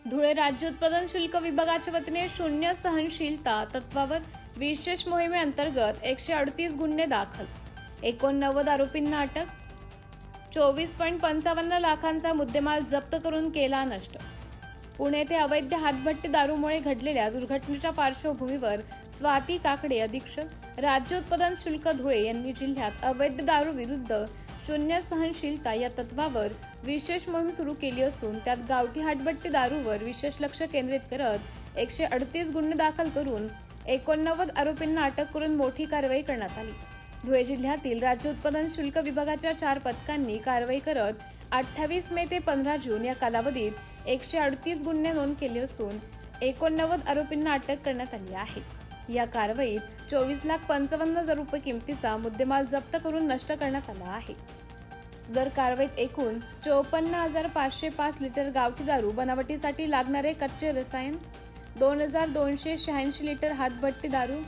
धुळे राज्य उत्पादन शुल्क विभागाच्या वतीने शून्य सहनशीलता तत्वावर विशेष मोहिमेअंतर्गत 138 गुन्हे दाखल, 89 आरोपींना अटक, 24.55 लाखांचा मुद्देमाल जप्त करून केला नष्ट। पुणे येथे अवैध हातभट्टी दारूमुळे घडलेल्या दुर्घटनेच्या पार्श्वभूमीवर स्वाती काकडे अधीक्षक राज्य उत्पादन शुल्क धुळे यांनी जिल्ह्यात अवैध दारू विरुद्ध शून्य सहनशीलता या तत्वावर विशेष मोहीम सुरू केली असून त्यात गावठी हातभट्टी दारूवर विशेष लक्ष केंद्रित करत 138 गुन्हे दाखल करून 89 आरोपींना अटक करून मोठी कारवाई करण्यात आली। धुळे जिल्ह्यातील राज्य उत्पादन शुल्क विभागाच्या 4 पथकांनी कारवाई करत 28 मे ते 15 जून या कालावधीत 138 गुन्हे नोंद केले असून 89 आरोपींना अटक करण्यात आली आहे। या कारवाईत 24,55,000 रुपये किमतीचा मुद्देमाल जप्त करून नष्ट करण्यात आला आहे। सदर कारवाईत एकूण 54,505 लिटर गावठी दारू बनावटीसाठी लागणारे कच्चे रसायन, 2,286 लिटर हातभट्टी दारू,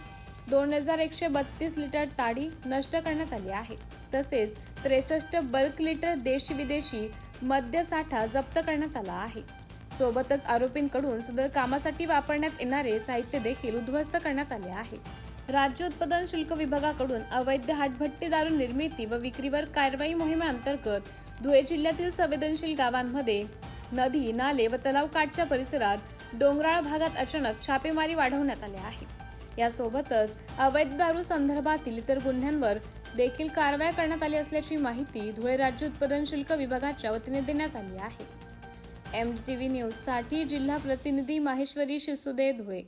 2,132 लिटर ताडी नष्ट करण्यात आली आहे। तसेच 63 बल्क लिटर देशी विदेशी मद्य साठा जप्त करण्यात आला आहे। सोबतच आरोपींकडून सदर कामासाठी वापरण्यात येणारे साहित्य देखील उद्ध्वस्त करण्यात आले आहे। राज्य उत्पादन शुल्क विभागाकडून अवैध हातभट्टी दारू निर्मिती व विक्रीवर कारवाई मोहिमेअंतर्गत धुळे जिल्ह्यातील संवेदनशील गावांमध्ये नदी, नाले व तलाव काठच्या परिसरात डोंगराळ भागात अचानक छापेमारी वाढवण्यात आली आहे। यासोबतच अवैध दारू संदर्भातील इतर गुन्ह्यांवर देखील कारवाई करण्यात आली असल्याची माहिती धुळे राज्य उत्पादन शुल्क विभागाच्या वतीने देण्यात आली आहे। MTV न्यूज साठी जिल्हा प्रतिनिधी माहेश्वरी शिसुदे, धुळे।